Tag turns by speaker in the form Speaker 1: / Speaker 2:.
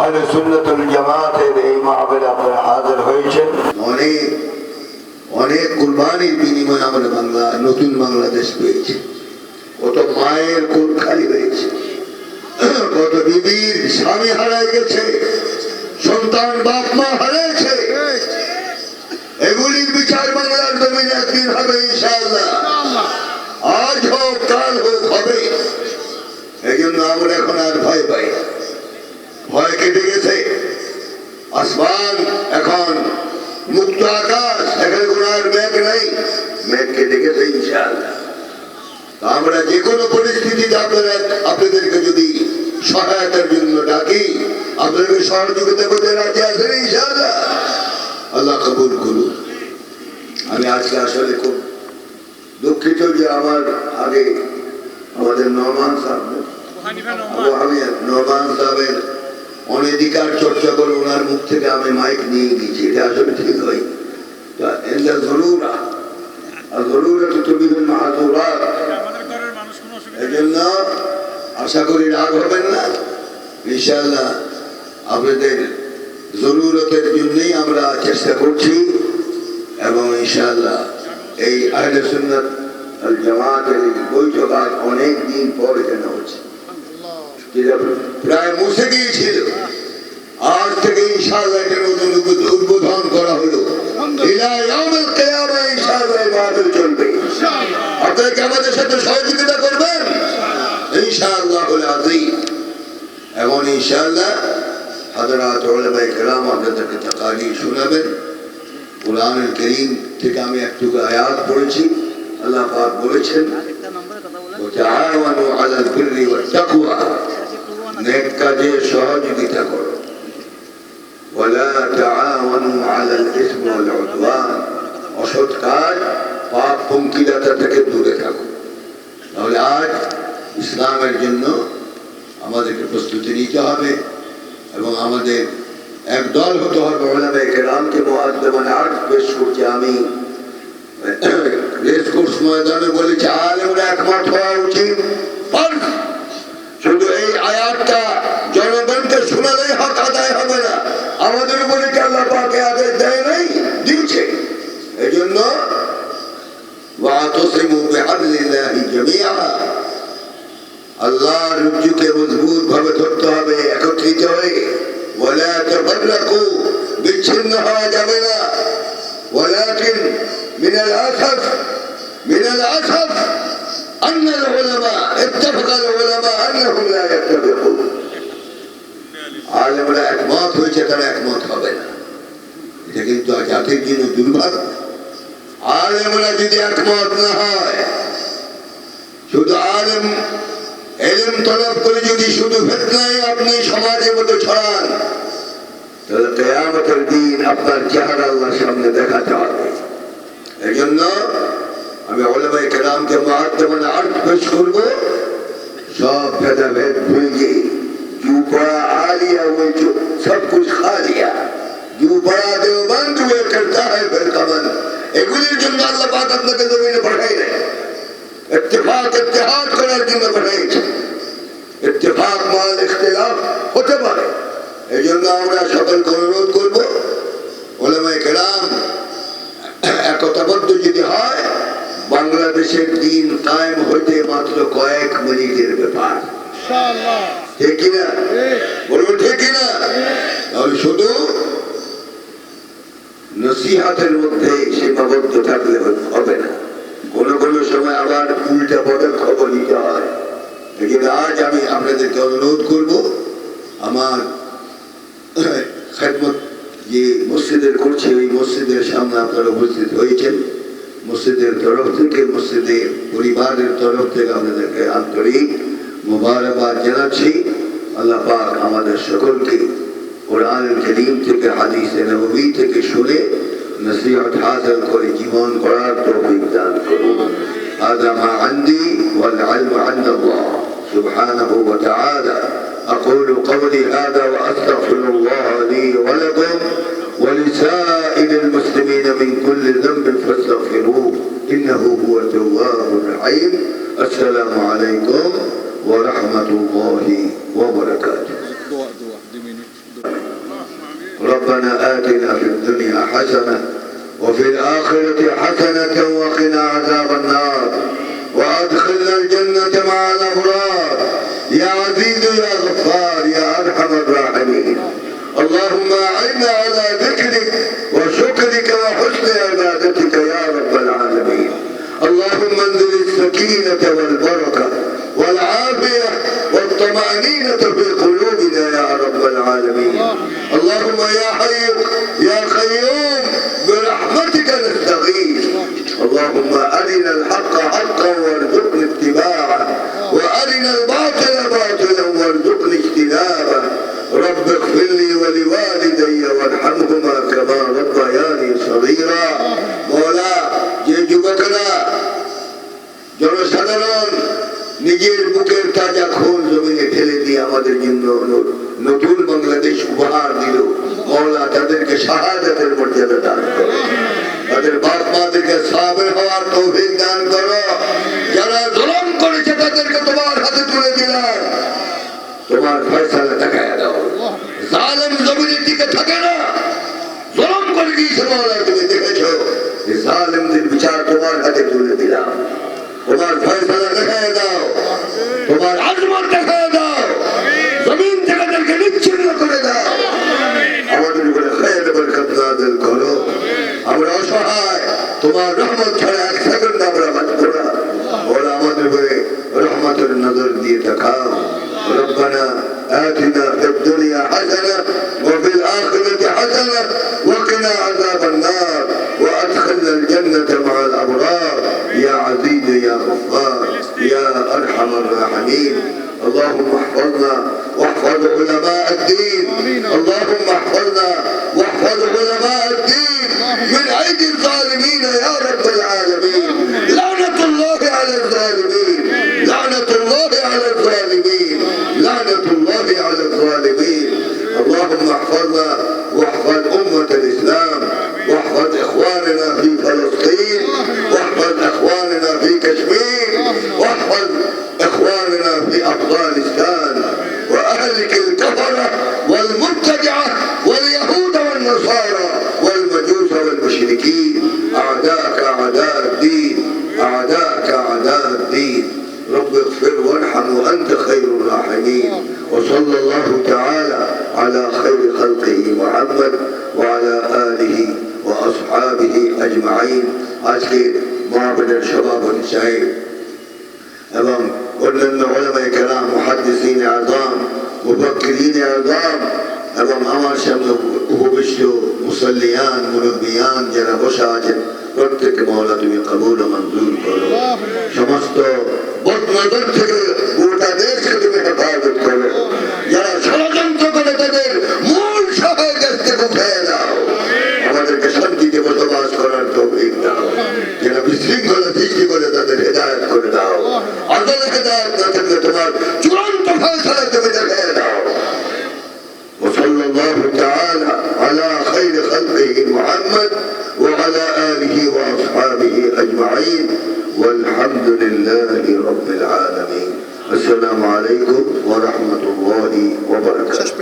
Speaker 1: আহলে সুন্নাতুল জামাতের এই মাহফিলে আপনারা হাজির হয়েছেন।
Speaker 2: অনেক কুরবানির বিনিময়ে আমরা নতুন বাংলাদেশ পেয়েছি। কত মায়ের কোল খালি হয়েছে, কত বিবির স্বামী হারায় গেছে, সন্তান বাপ মা হারিয়েছে। এগুলির বিচার বাংলার জমিনে একদিন হবে ইনশাআল্লাহ। আজ হোক কাল হোক হবে। এই জন্য আমরা এখন আর ভয় পাই না, ভয় কেটে গেছে। আসমান এখন মুক্ত আকাশ, এখানে কোনো আর মেঘ নাই, মেঘ কেটে গেছে ইনশাআল্লাহ। আমরা যে কোনো পরিস্থিতিতে আপনাদেরকে যদি সহায়তার জন্য ডাকি, আপনাদেরকে সহযোগিতা করতে রাজি আছেন ইনশাআল্লাহ। আল্লাহ কবুল করুন। আমি আজকে আসলে খুব দুঃখিত যে আমার আগে আমাদের নরমান সাহেবের অনধিকার চর্চা করে ওনার মুখ থেকে আমি মাইক নিয়ে গেছি। এটা আসলে ঠিক হয়। এই জন্য আশা করি রাগ হবেন না ইনশাআল্লাহ। আপনাদের জরুরতের জন্যই আমরা চেষ্টা করছি এবং ইনশাআল্লাহ এই আহলে সুন্নাত আল জামাতের বৈঠক আজ অনেক দিন পর কেন হচ্ছে, প্রায় মুছে গিয়েছিল। আজ থেকে ইনশাআল্লাহ এটা নতুন উদ্বোধন করা হলো। ইলা ইয়াউমিল কিয়ামা ইনশাআল্লাহ মাহফিল চলবে। আপনারা কি আমাদের সাথে সহযোগিতা করবেন ইনশাআল্লাহুল আযীম? এবং ইনশাআল্লাহ হযরত উলামায়ে কেরাম আপনাদেরকে তাকারীর শোনাবেন। কুরআনুল কারীম থেকে আমি একটু আয়াত পড়েছি। আল্লাহ পাক বলেছেন, তাআওয়ানু আলাল বিররি ওয়াত তাকওয়া, নেক কাজে সহযোগিতা করো। ওয়ালা তাআওয়ানু আলাল ইসমি ওয়াল উদওয়ান, অসৎ কাজ পাপ পঙ্কিলতা থেকে দূরে থাকো। তাহলে আজ ইসলামের জন্য আমাদেরকে প্রস্তুতি নিতে হবে এবং আমাদের একদল হতে হবে। উলামায়ে কেরামকে মুআদ্দাবান আরজ পেশ করছি। আমি রেসকোর্স ময়দানে বলেছি আলেমরা একমত হওয়া উচিত। শুধু এই আয়াতটা জনগণকে শোনালেই হক আদায় হবে না। আমাদের উপরে কি আল্লাহ পাকে আদেশ দেয় নাই? দিচ্ছে। এই জন্য ওয়াতাসিমু বিহাবলিল্লাহি জামিআ, আল্লাহর রজ্জুকে মজবুত ভাবে ধরতে হবে, একত্রিত হয়ে। ওয়ালা তাফাররাকু, বিচ্ছিন্ন হওয়া যাবে না। ওয়ালাকিন من الأسف أن العلماء اتفق العلماء أنهم لا يتفقون। আলেমরা একমত হয়েছে, তারা একমত হবে না। এটা কিন্তু জাতির জন্য দুর্ভাগ্য। আলেমরা যদি একমত না হয়, শুধু আলেম ইলম তলব করে যদি শুধু ফিতনায় আপনি সমাজের মধ্যে ছড়ান, তাহলে কিয়ামতের দিন আপনার চেহারা আল্লাহর সামনে দেখাতে হবে। এই জন্য আমি উলামায়ে কেরামকে মুআদ্দাবান আরজ পেশ করব। सब भेद भूल गई, जो बड़ा आलिया वो जो सब कुछ खा लिया, जो बड़ा देवबंद वो करता है फिर कमन। এগুলির জন্য আল্লাহ পাক আপনাকে জমিনে পাঠাই নাই, ইত্তেফাক ইত্তেহাদ করার জন্য পাঠাইছে। ইত্তেফাক মাল ইখতিলাফ হতে পারে। এই জন্য আমরা সকলকে অনুরোধ করব, উলামায়ে কেরাম একতাবদ্ধ যদি হয়, বাংলাদেশের দিন কায়েম হইতে মাত্র কয়েক মিনিটের ব্যাপার। ঠিক কিনা বলুন, ঠিক কিনা? তাহলে শুধু নসিহাতের মধ্যে সীমাবদ্ধ থাকলে হবে না, কোনো কোনো সময় আবার উল্টা পদক্ষেপ নিতে হয়। আজ আমি আপনাদেরকে অনুরোধ করব, আমার খেদমত যে মসজিদের করছে ওই মসজিদের সামনে আপনারা উপস্থিত হয়েছেন। মসজিদের তরফ থেকে, মসজিদের পরিবারের তরফ থেকে আপনাদেরকে আন্তরিক মুবারকবাদ জানাচ্ছি। আল্লাহ পাক আমাদের সকলকে কোরআনুল কারীম থেকে, হাদিসে নববী থেকে শুনে নসিহত হাসিল করে জীবন গড়ার তৌফিক দান করুন। হাযা মা ইনদি ওয়াল ইলমু ইনদাল্লাহ সুবহানাহু ওয়া তাআলা। আকুলু কওলি হাযা ওয়া আস্তাগফিরুল্লাহ লি ওয়া লাকুম ولسائر المسلمين من كل ذنب فاستغفروه إنه هو التواب الرحيم. السلام عليكم ورحمة الله وبركاته. ربنا آتنا في الدنيا حسنة وفي الآخرة حسنة وقنا عذاب النار وأدخلنا الجنة مع الأبرار يا عزيز يا غفار يا أرحم الراحمين. اللهم أعنا على ذكرك وشكرك وحسن عبادتك يا رب العالمين. اللهم انزل السكينة والبركة والعافية والطمأنينة في قلوبنا يا رب العالمين. اللهم يا حي يا قيوم برحمتك نستغيث. اللهم أرنا الحق حقا وارزقنا اتباعه وأرنا الباطل باطلا وارزقنا اجتنابه. رب اغفر لي ولوالدي وارحمهما كما ربياني صغيرا. مولا যে যুবকরা জনসাধারণ নিজের বুকের তাজা খুন জমিনে ঢেলে দিয়ে আমাদের জন্য নতুন বাংলাদেশ উপহার দিল, মওলা তাদেরকে শাহাদাতের মর্যাদা দান করো, তাদের বাপ মাদেরকে সাবের হওয়ার তৌফিক দান করো। যারা জুলুম করেছে তাদেরকে তোমার হাতে তুলে দিলাম, তোমার ফয়সালা দেখায় দাও। জালেম জমিনের দিকে থাকে না, জুলুম করে দিয়েছে মওলা, তুমি দেখেছো জালেমদের বিচার তোমার হাতে তুলে দিলাম, তোমার ফয়সালা দেখায় দাও, তোমার আজমত দেখায় দাও, জমিন থেকে তাদেরকে নিচ্ছিন্ন করে দাও, আমাদের উপরে খায়ের বরকত নাযিল করো। আমরা অসহায়, তোমার রহমত ছাড়া এক সেকেন্ড আমরা বাঁচব না। ওরা আমাদের উপরে রহমতের নজর দিয়ে দেখাও। ربنا آتنا في الدنيا حسنة وفي الآخرة حسنة وقنا عذاب النار وأدخلنا الجنة مع الأبرار يا عزيز يا غفار يا أرحم الراحمين. اللهم احفظنا واحفظ علماء الدين، اللهم احفظنا واحفظ علماء الدين من أيدي الظالمين يا رب العالمين. لعنة الله على الظالمين، لعنة الله على الظالمين، لعنة الله على الظالمين. اللهم احفظنا واحفظ أمة الإسلام واحفظ إخواننا في فلسطين واحفظ إخواننا في كشمير واحفظ إخواننا في أفغانستان وأهلك الكفرة والمبتدعة واليهود والنصارى والمجوس والمشركين. أعداءك أعداء الدين، أعداءك أعداء الدين. رب اغفر وارحم وأنت خير الراحمين. وصلى الله تعالى على خير خلقه محمد وعلى آله وأصحابه أجمعين. আজকে মাহফিলের সভাপতি সাহেব এবং অন্যান্য উলামায়ে কেরাম, মুহাদ্দিসিন আযম, মুফাক্কিরিন আযম এবং আমার সামনে উপবিষ্ট মুসাল্লিয়ান মুরব্বিয়ান যারা বসে আছেন, প্রত্যেক মওলা তুমি কবুল ও মঞ্জুর করো। সমস্ত বদনজর থেকে গোটা দেশকে তুমি হেফাজত করো। যারা ষড়যন্ত্র করে তাদের মূল সহায় দেশ থেকে উঠিয়ে দাও। আমাদেরকে শান্তিতে বসবাস করার তৌফিক দাও। যারা বিশৃঙ্খলা সৃষ্টি করে তাদের হেদায়েত করে দাও। আসলে হেদায়েত না থাকলে তোমার চূড়ান্ত ফয়সালা তুমি দেখিয়ে দাও। وصلى الله تعالى على خير خلقه محمد وعلى آله وأصحابه أجمعين والحمد لله رب العالمين. السلام عليكم ورحمة الله وبركاته.